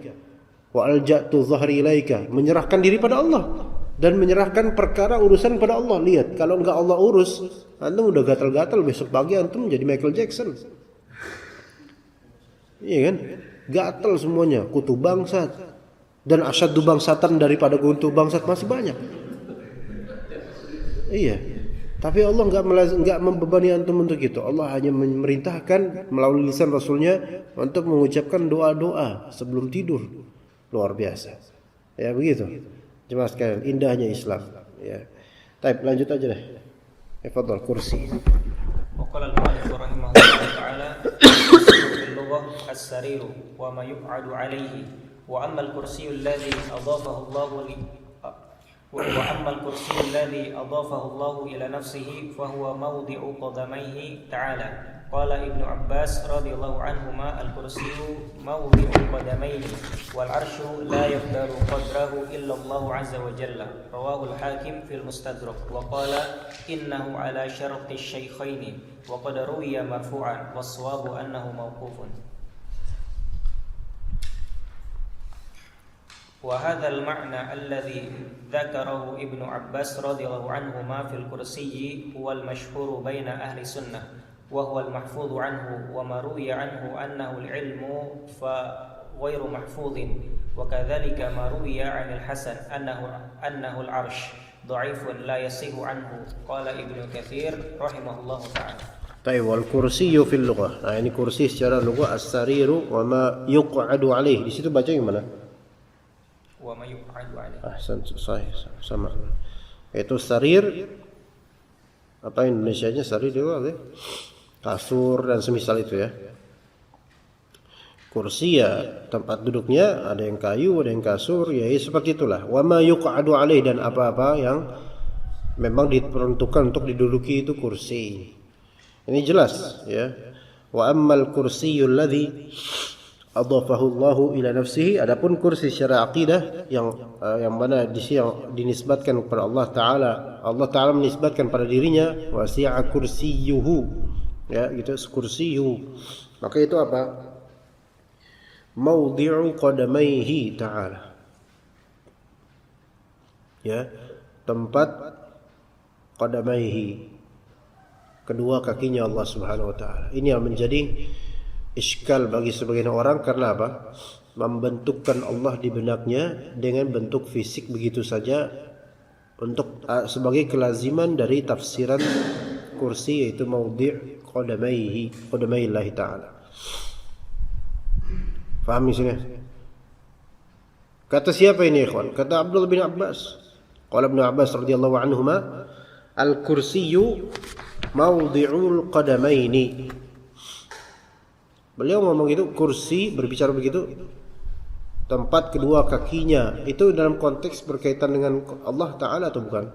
wa alja'tu dhahri ilaika. Menyerahkan diri pada Allah dan menyerahkan perkara urusan pada Allah. Lihat, kalau enggak Allah urus, antum udah gatal-gatal, besok pagi antum jadi Michael Jackson. Iya kan? Gatal semuanya, kutu bangsat. Dan asyaddu bangsatan daripada kutu bangsat masih banyak. Iya. Tapi Allah enggak membebani antum untuk itu. Allah hanya memerintahkan melalui lisan Rasulnya untuk mengucapkan doa-doa sebelum tidur. Luar biasa. Ya begitu. Jemaah sekalian, indahnya Islam. Ya. Baik, lanjut aja deh. Tafadhal kursi. وقال المؤلف رحمه الله تعالى في اللغة السرير وما يقعد عليه وأما الكرسي الذي أضافه الله إلى نفسه فهو موضع قدميه تعالى. قال ابن عباس رضي الله عنهما الكرسي موضع قدميه والعرش لا يقدر قدره إلا الله عز وجل. رواه الحاكم في المستدرك وقال إنه على شرط الشيخين وقد روي مرفوعا والصواب أنه موقوف. وهذا المعنى الذي ذكره ابن عباس رضي الله عنهما في الكرسي هو المشهور بين أهل السنة وهو المحفوظ عنه وما روي عنه أنه العلم فغير محفوظ وكذلك ما روي عن الحسن أنه العرش ضعيف لا يصح عنه. قال ابن كثير رحمه الله تعالى. طيب والكرسي في اللغة. Nah, ini kursi secara lugah as-sariru wa ma yuq'adu alaih. Di situ baca gimana? Wa ma yuq'adu alaih. Ahsan, sahih, sama. Itu sarir, apa Indonesianya sarir itu apa? Kasur dan semisal itu ya. Kursi ya tempat duduknya ada yang kayu, ada yang kasur, ya seperti itulah. Wa ma yuq'adu alaih, dan apa-apa yang memang diperuntukkan untuk diduduki itu kursi. Ini jelas ya. Wa ammal kursiyyul ladzi adhafahu Allahu ila nafsihi, adapun kursi secara akidah yang mana di sini yang dinisbatkan kepada Allah Taala menisbatkan pada dirinya, wasi'a kursiyyuhu, ya gitu, kursiyyu, maka itu apa? Maudhi'u qadamaihi ta'ala, ya, tempat qadamaihi, kedua kakinya Allah Subhanahu wa taala. Ini yang menjadi iskal bagi sebagian orang, karena apa? Membentukkan Allah di benaknya dengan bentuk fisik begitu saja untuk sebagai kelaziman dari tafsiran kursi, yaitu maudhi' qadamaihi ta'ala. Faham di sini? Kata siapa ini, ikhwan? Kata Abdullah bin Abbas. Qala Ibnu Abbas radhiyallahu anhuma, al-kursiyyu maudhi'ul qadamaini. Beliau ngomong itu, kursi, berbicara begitu, tempat kedua kakinya. Itu dalam konteks berkaitan dengan Allah Ta'ala atau bukan?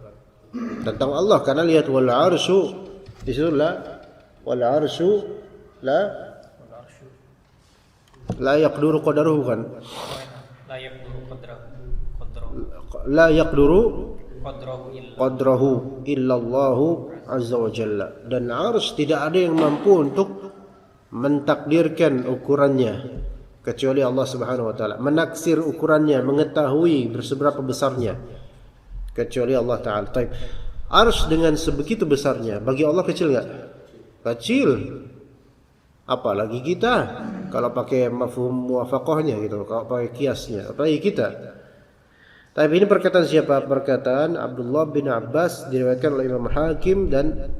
Tentang Allah, karena lihat wal arsyu, di situ wal arsyu la yaqduru qadaruhu kan? La yaqduru qadrahu illallahu azza wa jalla. Dan arsy tidak ada yang mampu untuk mentakdirkan ukurannya kecuali Allah Subhanahu wa taala, menaksir ukurannya, mengetahui berseberapa besarnya kecuali Allah taala. Baik. Arsy dengan sebegitu besarnya bagi Allah kecil enggak? Kecil. Apalagi kita kalau pakai mafhum muwafaqahnya gitu, kalau pakai kiasnya, apalagi kita. Tapi ini perkataan siapa? Perkataan Abdullah bin Abbas, diriwayatkan oleh Imam Hakim dan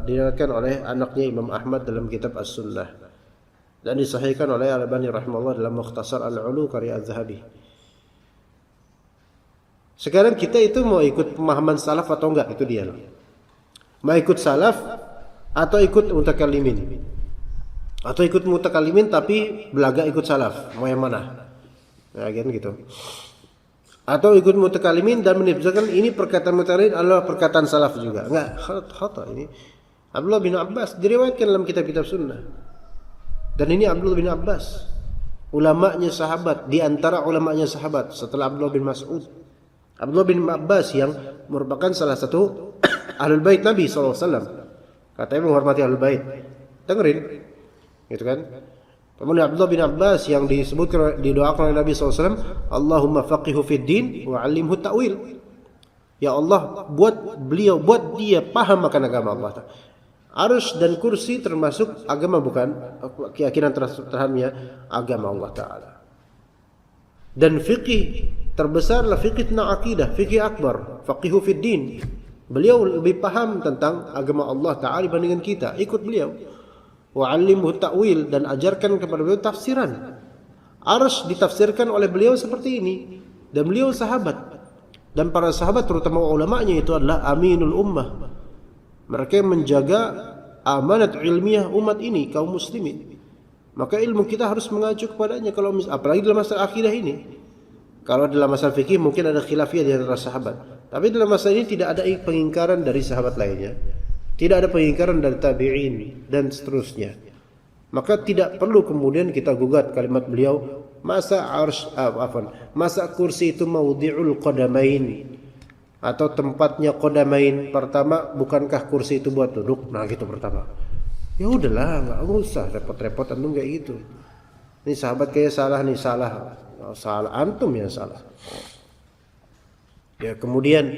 diriwayatkan oleh anaknya Imam Ahmad dalam kitab As-Sunnah, dan disahihkan oleh Al-Albani rahimahullah dalam Mukhtasar Al-Ulu karya Az-Zahabi. Sekarang kita itu mau ikut pemahaman salaf atau enggak, itu dia loh. Mau ikut salaf atau ikut mutakallimin, atau ikut mutakallimin tapi belaga ikut salaf, mau yang mana? Nah, gitu. Atau ikut mutakallimin dan menisbatkan ini perkataan mutakallimin adalah perkataan salaf juga. Enggak, khata ini. Abdullah bin Abbas diriwayatkan dalam kitab-kitab sunnah. Dan ini Abdullah bin Abbas, ulamanya sahabat, di antara ulamanya sahabat setelah Abdullah bin Mas'ud. Abdullah bin Abbas yang merupakan salah satu ahlul bait Nabi SAW, katanya menghormati ahlul bait. Dengerin, gitu kan? Kemudian Abdullah bin Abbas yang disebutkan, didoakan oleh Nabi SAW, Allahumma faqihu fid din wa 'allimhu ta'wil. Ya Allah, buat dia paham akan agama Allah. Arsy dan kursi termasuk agama, bukan? Keyakinan terhadapnya agama Allah Ta'ala. Dan fikih terbesarlah fikih tentang akidah, fikih akbar, faqihu fid din. Beliau lebih paham tentang agama Allah Ta'ala dibandingkan kita. Ikut beliau. Wa 'allimhu ta'wil, dan ajarkan kepada beliau tafsiran. Arsy ditafsirkan oleh beliau seperti ini. Dan beliau sahabat. Dan para sahabat terutama ulamanya itu adalah aminul ummah. Mereka menjaga amanat ilmiah umat ini, kaum muslimin. Maka ilmu kita harus mengacu kepadanya, kalau apalagi dalam masalah akidah ini. Kalau dalam masalah fikih mungkin ada khilafiyah di antara sahabat, tapi dalam masalah ini tidak ada pengingkaran dari sahabat lainnya, tidak ada pengingkaran dari tabi'in dan seterusnya. Maka tidak perlu kemudian kita gugat kalimat beliau, masa kursi itu maudhi'ul qadamain, atau tempatnya qadamain. Pertama, bukankah kursi itu buat duduk? Nah gitu pertama. Ya udahlah, nggak usah repot-repot antum kayak gitu. Ini sahabat kayak salah nih, salah antum yang salah. Ya, kemudian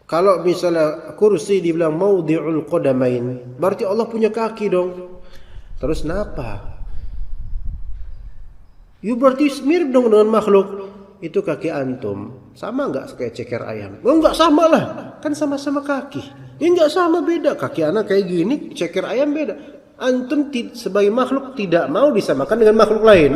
kalau misalnya kursi dibilang maudhi'ul qadamain, berarti Allah punya kaki dong. Terus kenapa? You berarti mirip dong dengan makhluk. Itu kaki antum sama nggak kayak ceker ayam? Oh nggak sama lah, kan sama-sama kaki. Ya nggak sama, beda. Kaki anak kayak gini, ceker ayam beda. Antum sebagai makhluk tidak mau disamakan dengan makhluk lain.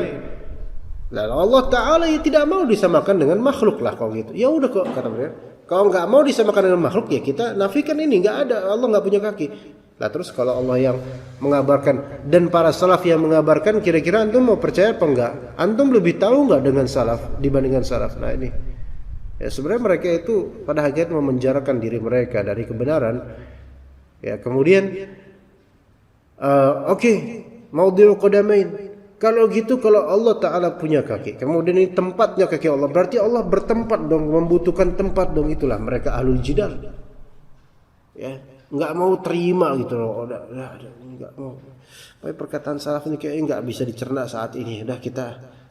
Lalu Allah Ta'ala ya tidak mau disamakan dengan makhluk lah kalau gitu. Ya udah kok, kata beliau. Kalau nggak mau disamakan dengan makhluk, ya kita nafikan ini, nggak ada, Allah nggak punya kaki. Nah terus kalau Allah yang mengabarkan dan para salaf yang mengabarkan, kira-kira antum mau percaya apa enggak? Antum lebih tahu enggak dengan salaf dibandingkan salaf? Nah ini ya, sebenarnya mereka itu pada hakikatnya memenjarakan diri mereka dari kebenaran. Ya kemudian maudhi'ul qadamain. Kalau gitu, kalau Allah Ta'ala punya kaki, kemudian ini tempatnya kaki Allah, berarti Allah bertempat dong, membutuhkan tempat dong. Itulah mereka ahlul jidal. Ya, nggak mau terima gitu loh. Nggak mau. Tapi perkataan salaf ini kayaknya nggak bisa dicerna saat ini. Udah kita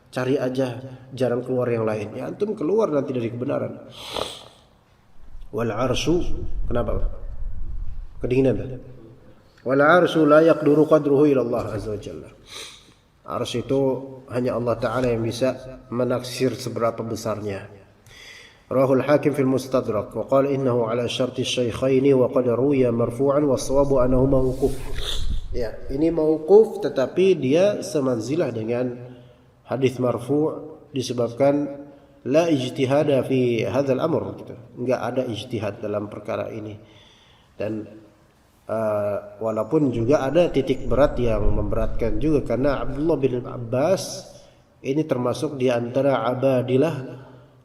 cari aja jalan keluar yang lain. Ya antum keluar nanti dari kebenaran. Wal arsyu, kenapa? Kedinginan. Wal arsyu la yaqduru qadruhu ila Allah azza wa jalla. Arsy itu hanya Allah Ta'ala yang bisa menaksir seberapa besarnya. Rahul Hakim fil Mustadrak wa qala innahu ala syarti syaikhaini wa qad ruya marfu'an wa shawabu annahu mauquf. Ya, ini mauquf tetapi dia semanzilah dengan hadis marfu' disebabkan la ijtihada fi hadzal amr gitu. Enggak ada ijtihad dalam perkara ini. Dan walaupun juga ada titik berat yang memberatkan juga, karena Abdullah bin Abbas ini termasuk di antara abadilah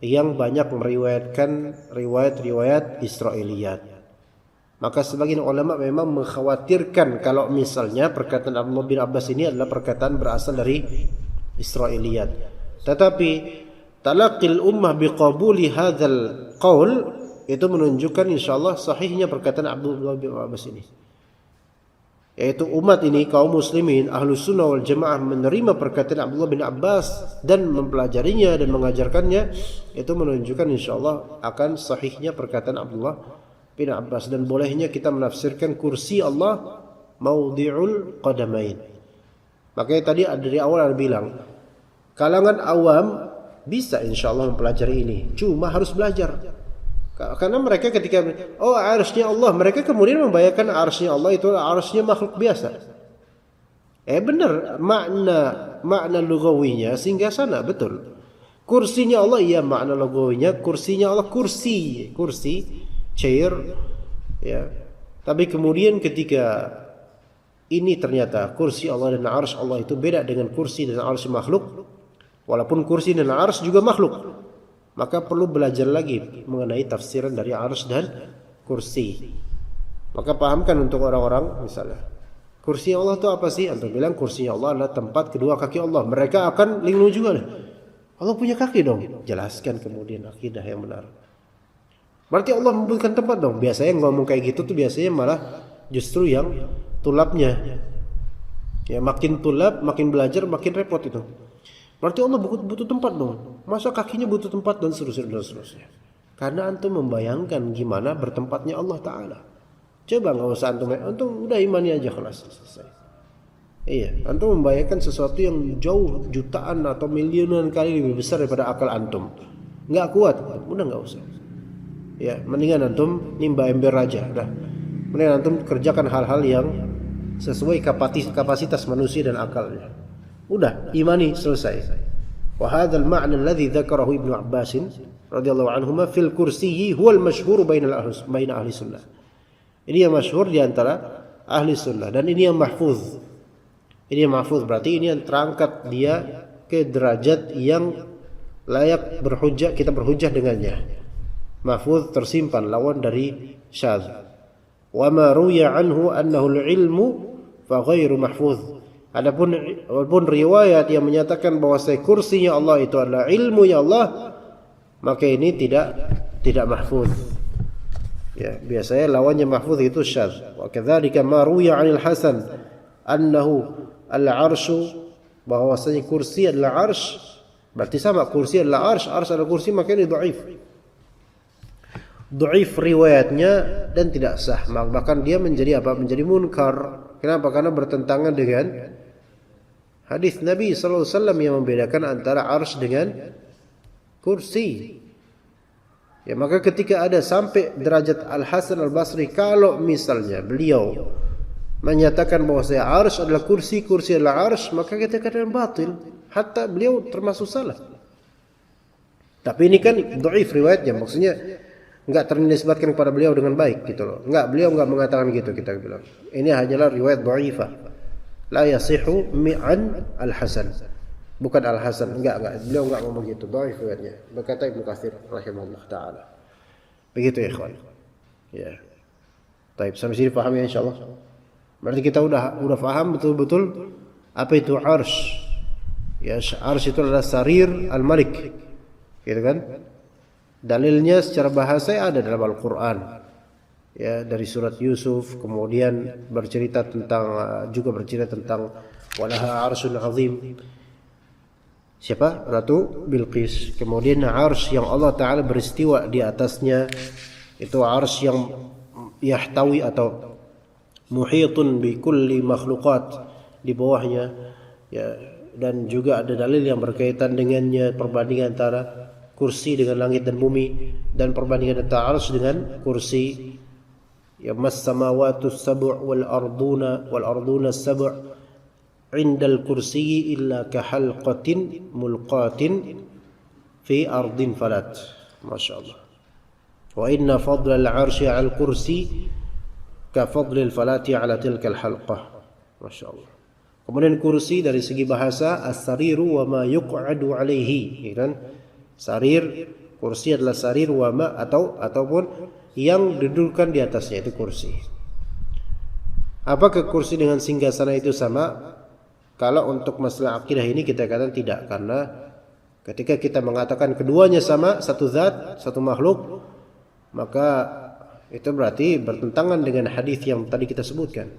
yang banyak meriwayatkan riwayat-riwayat Israiliyat. Maka sebagian ulama memang mengkhawatirkan kalau misalnya perkataan Abdullah bin Abbas ini adalah perkataan berasal dari Israiliyat. Tetapi talaqil ummah biqabuli hadzal qaul itu menunjukkan insyaallah sahihnya perkataan Abdullah bin Abbas ini. Yaitu umat ini, kaum muslimin, ahlus sunnah wal jamaah menerima perkataan Abdullah bin Abbas dan mempelajarinya dan mengajarkannya. Itu menunjukkan insyaallah akan sahihnya perkataan Abdullah bin Abbas. Dan bolehnya kita menafsirkan kursi Allah maudhi'ul qadamain. Makanya tadi dari awal ada bilang, kalangan awam bisa insyaallah mempelajari ini, cuma harus belajar. Karena mereka ketika arsy-nya Allah, mereka kemudian membayangkan arsy-nya Allah itu arsy-nya makhluk biasa. Benar, makna lugawinya singgah sana, betul. Kursinya Allah, iya makna lugawinya kursinya Allah, kursi, chair, ya. Tapi kemudian ketika ini ternyata kursi Allah dan arsy Allah itu beda dengan kursi dan arsy makhluk, walaupun kursi dan arsy juga makhluk. Maka perlu belajar lagi mengenai tafsiran dari arsy dan kursi. Maka pahamkan untuk orang-orang misalnya, kursi Allah itu apa sih? Antum bilang kursinya Allah adalah tempat kedua kaki Allah. Mereka akan linglung juga. Allah punya kaki dong. Jelaskan kemudian akidah yang benar. Berarti Allah membuatkan tempat dong. Biasanya ngomong kayak gitu tuh biasanya malah justru yang tulapnya. Ya makin tulap, makin belajar, makin repot itu. Berarti Allah butuh tempat dong. Masa kakinya butuh tempat dan seterusnya. Karena antum membayangkan gimana bertempatnya Allah Ta'ala. Coba nggak usah antum udah imani aja kelas selesai. Iya, antum membayangkan sesuatu yang jauh jutaan atau miliunan kali lebih besar daripada akal antum. Nggak kuat, udah nggak usah. Ya, mendingan antum nimba ember aja. Dah, mendingan antum kerjakan hal-hal yang sesuai kapasitas manusia dan akalnya. Udah, imani selesai. Wa hadzal ma'na alladhi dzakarahu Ibnu Abbas radhiyallahu anhuma fil kursiyyi huwal masyhur baina ahli sunnah. Ini yang masyhur di antara ahli sunnah dan ini yang mahfuz. Ini yang mahfuz berarti ini yang terangkat dia ke derajat yang layak berhujjah, kita berhujjah dengannya. Mahfuz tersimpan lawan dari syadz. Wa ma ruya anhu annahu al-ilmu fa ghairu mahfuz. Walaupun riwayat yang menyatakan bahwa kursinya Allah itu adalah ilmunya Allah, maka ini tidak mahfuz. Ya, biasanya lawannya mahfuz itu syadz. Wa kadzalika ma ruya 'anil Hasan annahu al-arsyu, bahwasanya kursi adalah arsy, berarti sama kursi adalah arsy adalah kursi, maka ini dhaif. Dhaif riwayatnya dan tidak sah, bahkan dia menjadi apa? Menjadi munkar. Kenapa? Karena bertentangan dengan hadis Nabi sallallahu alaihi wasallam yang membedakan antara arsy dengan kursi. Ya, maka ketika ada sampai derajat Al-Hasan Al-Basri, kalau misalnya beliau menyatakan bahwa arsy adalah kursi adalah arsy, maka kita katakan batil. Hatta beliau termasuk salah. Tapi ini kan dhaif riwayatnya, maksudnya enggak ternisbatkan kepada beliau dengan baik gitu loh. Beliau enggak mengatakan gitu, kita bilang. Ini hanyalah riwayat dhaifah. La yasihu mi'an Al-Hasan. Bukan Al-Hasan, enggak. Beliau enggak ngomong gitu, dhaif riwayatnya. Berkata Ibnu Katsir rahimahullah taala. Begitu ya, ikhwan. Ya. Baik, sampai sini paham ya insyaallah. Berarti kita udah paham betul-betul apa itu arsy. Ya, arsy itu adalah sarir al-malik. Gitu kan? Dalilnya secara bahasa ada dalam Al-Qur'an. Ya, dari surat Yusuf, kemudian bercerita tentang walaha arsyun azim. Siapa? Ratu Bilqis. Kemudian arsy yang Allah Ta'ala beristiwa di atasnya itu arsy yang yahtawi atau muhitun bi kulli makhluqat, di bawahnya ya. Dan juga ada dalil yang berkaitan dengannya, perbandingan antara kursi dengan langit dan bumi, dan perbandingan antara arsy dengan kursi. Ya, mas samawati as-sab' wal arduna as-sab' 'inda al-kursiyyi illa ka halqatin mulqatin fi ardin falat. Masyaallah. Wa inna fadla al-'arsy 'ala al-kursi ka fadlil falati ala tilkal halqah. Masyaallah. Kemudian kursi dari segi bahasa as-sariru wa ma yuq'adu alaihi, kan? Sarir, kursi adalah sarir wa ma ataupun yang didudukkan di atasnya itu kursi. Apakah kursi dengan singgasana itu sama? Kalau untuk masalah akidah ini kita katakan tidak, karena ketika kita mengatakan keduanya sama, satu zat, satu makhluk, maka itu berarti bertentangan dengan hadis yang tadi kita sebutkan.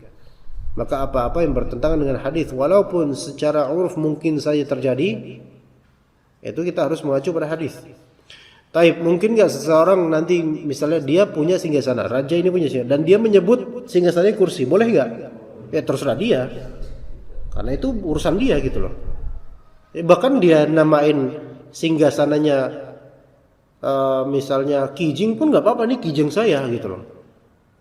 Maka apa-apa yang bertentangan dengan hadis, walaupun secara uruf mungkin saja terjadi, itu kita harus mengacu pada hadis. Taib, mungkin nggak seseorang nanti misalnya dia punya singgasana, raja ini punya singgasana, dan dia menyebut singgasananya kursi, boleh nggak? Ya terserah dia, karena itu urusan dia gitu loh. Bahkan dia namain singgasananya misalnya kijing pun nggak apa-apa, nih kijing saya gitu loh.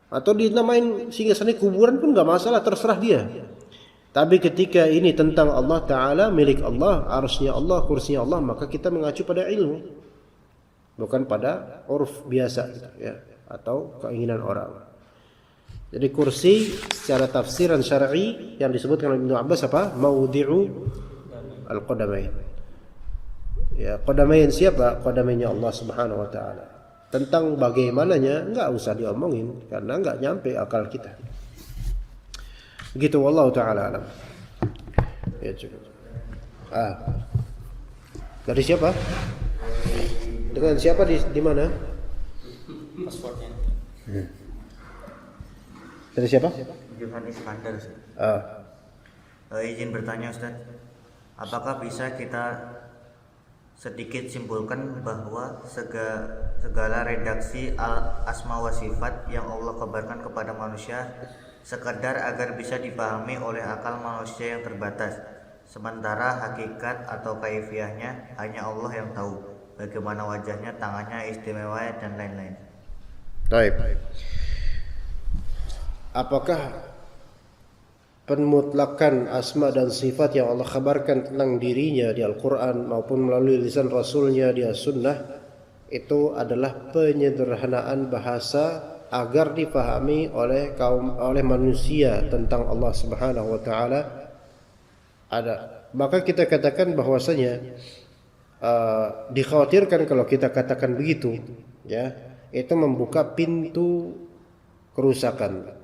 Atau dinamain singgasana kuburan pun nggak masalah, terserah dia. Tapi ketika ini tentang Allah Ta'ala, milik Allah, arsy-nya Allah, kursinya Allah, maka kita mengacu pada ilmu, bukan pada uruf biasa ya, atau keinginan orang. Jadi kursi secara tafsiran syar'i yang disebutkan oleh Ibnu Abbas apa? Maudhi'u al-qadamain. Ya, qadamain siapa? Qadamainnya Allah Subhanahu wa taala. Tentang bagaimananya enggak usah diomongin karena enggak nyampe akal kita. Begitu wallahu taala alam. Ya cukup. Dari siapa? Dengan siapa di mana? Passwordnya. Dari siapa? Johan Iskandar. Izin bertanya Ustaz, apakah bisa kita sedikit simpulkan bahwa segala redaksi asma wa sifat yang Allah kabarkan kepada manusia sekadar agar bisa dipahami oleh akal manusia yang terbatas, sementara hakikat atau kaifiahnya hanya Allah yang tahu, bagaimana wajahnya, tangannya, istimewa dan lain-lain. Baik. Apakah penmutlakan asma dan sifat yang Allah kabarkan tentang dirinya di Al-Quran maupun melalui lisan Rasulnya di As-Sunnah itu adalah penyederhanaan bahasa agar dipahami oleh manusia tentang Allah Subhanahu wa taala? Ada. Maka kita katakan bahwasanya dikhawatirkan kalau kita katakan begitu, ya, itu membuka pintu kerusakan.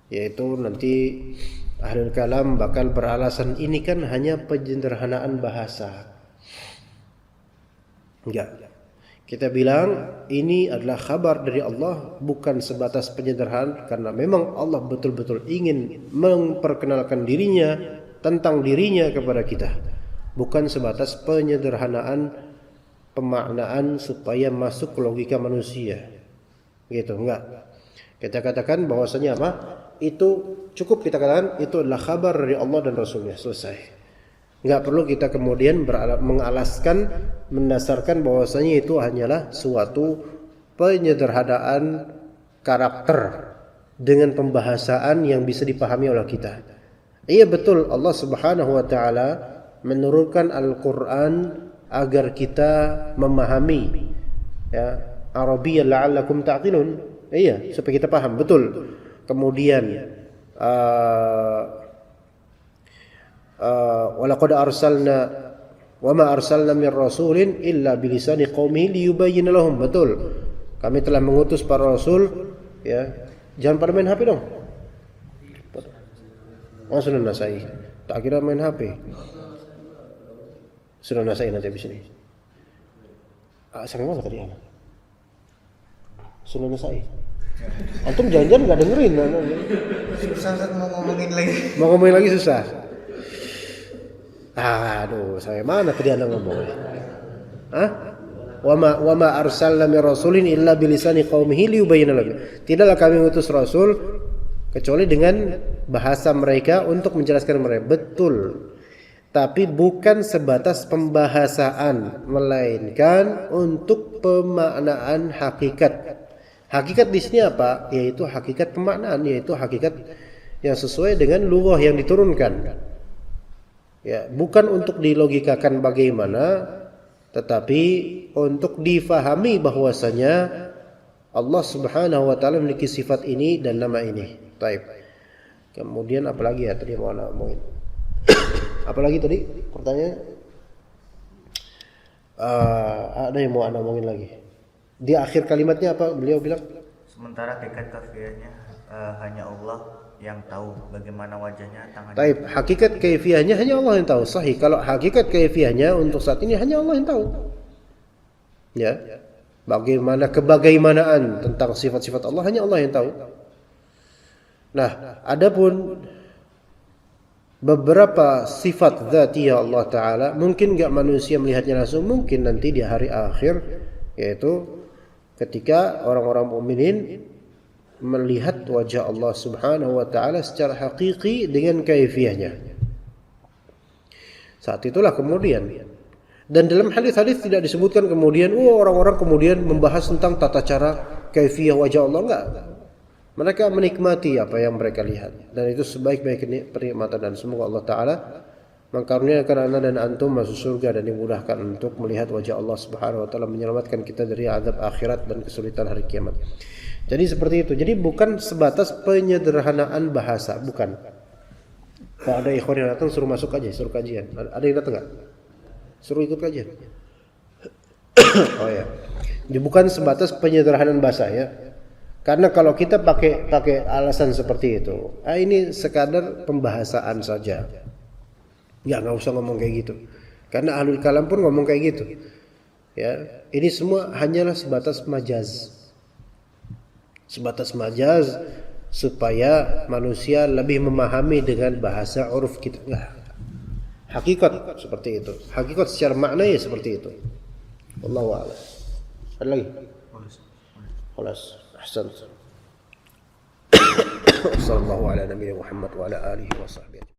Yaitu nanti ahlul kalam bakal beralasan ini kan hanya penyederhanaan bahasa. Enggak. Kita bilang ini adalah kabar dari Allah, bukan sebatas penyederhanaan, karena memang Allah betul-betul ingin memperkenalkan dirinya tentang dirinya kepada kita, bukan sebatas penyederhanaan pemaknaan supaya masuk ke logika manusia. Gitu, enggak. Kita katakan bahwasanya apa? Itu cukup kita katakan itu adalah kabar dari Allah dan Rasulnya, selesai. Enggak perlu kita kemudian mengalaskan, mendasarkan bahwasanya itu hanyalah suatu penyederhanaan karakter dengan pembahasaan yang bisa dipahami oleh kita. Iya betul, Allah Subhanahu wa taala menurunkan Al-Qur'an agar kita memahami, ya, Arabiyyan la'allakum ta'qilun. Iya, supaya kita paham, betul. Kemudian walaqad arsalna wa ma arsalna min rasulin illa bilisani qaumihi liyubayyana lahum. Betul. Kami telah mengutus para rasul, ya. Jangan pada main HP dong. Oh, Sunan Nasai. Tak kira main HP. Sunan Nasai nanti habis ini. Sampai mana tadi anak? Sunan Nasai. Antum jangan-jangan nggak dengerin. Susah mau ngomongin lagi. Mau ngomongin lagi susah. Aduh, saya mana tadi anda ngomong? Hah? Wa ma arsalna min rasulin illa bilisani qaumihi liyubayyana lahum. Tidaklah kami mengutus rasul kecuali dengan bahasa mereka untuk menjelaskan mereka. Betul. Tapi bukan sebatas pembahasaan, melainkan untuk pemaknaan hakikat. Hakikat di sini apa? Yaitu hakikat pemaknaan, yaitu hakikat yang sesuai dengan lughah yang diturunkan. Ya, bukan untuk dilogikakan bagaimana, tetapi untuk difahami bahwasanya Allah Subhanahu wa taala memiliki sifat ini dan nama ini. Baik. Kemudian apalagi ya tadi mau ana ngomongin? Apalagi tadi pertanyaan? Ada yang mau ana ngomongin lagi? Di akhir kalimatnya apa beliau bilang? Sementara hakikat kaifiahnya hanya Allah yang tahu, bagaimana wajahnya, tangannya. Taib, hakikat kaifiahnya hanya Allah yang tahu. Sahih, kalau hakikat kaifiahnya untuk saat ini hanya Allah yang tahu. Ya. Bagaimana kebagaimanaan tentang sifat-sifat Allah hanya Allah yang tahu. Nah, adapun beberapa sifat dzatiyah Allah taala mungkin enggak manusia melihatnya langsung, mungkin nanti di hari akhir, yaitu ketika orang-orang mukminin melihat wajah Allah Subhanahu wa taala secara hakiki dengan kaifiahnya. Saat itulah kemudian, dan dalam hadis-hadis tidak disebutkan kemudian orang-orang kemudian membahas tentang tata cara kaifiah wajah Allah, enggak. Mereka menikmati apa yang mereka lihat, dan itu sebaik-baik penikmatan, dan semoga Allah taala mengkaruniakan anda dan antum masuk surga dan dimudahkan untuk melihat wajah Allah Subhanahu wa taala, menyelamatkan kita dari azab akhirat dan kesulitan hari kiamat. Jadi seperti itu. Jadi bukan sebatas penyederhanaan bahasa, bukan. Kalau ada ikhwan yang datang suruh masuk aja, suruh kajian. Ada yang datang enggak? Suruh ikut kajian. Oh ya. Jadi bukan sebatas penyederhanaan bahasa ya. Karena kalau kita pakai alasan seperti itu, ini sekadar pembahasaan saja. Ya nggak usah ngomong kayak gitu. Karena ahlul kalam pun ngomong kayak gitu. Ya, ini semua hanyalah sebatas majaz. Sebatas majaz supaya manusia lebih memahami dengan bahasa uruf kita. Enggak. Hakikat seperti itu. Hakikat secara makna ya seperti itu. Wallahu a'lam. Ada lagi? Khalas. Ahsan. Sallallahu ala nabiyina Muhammad wa ala alihi wa sahbihi.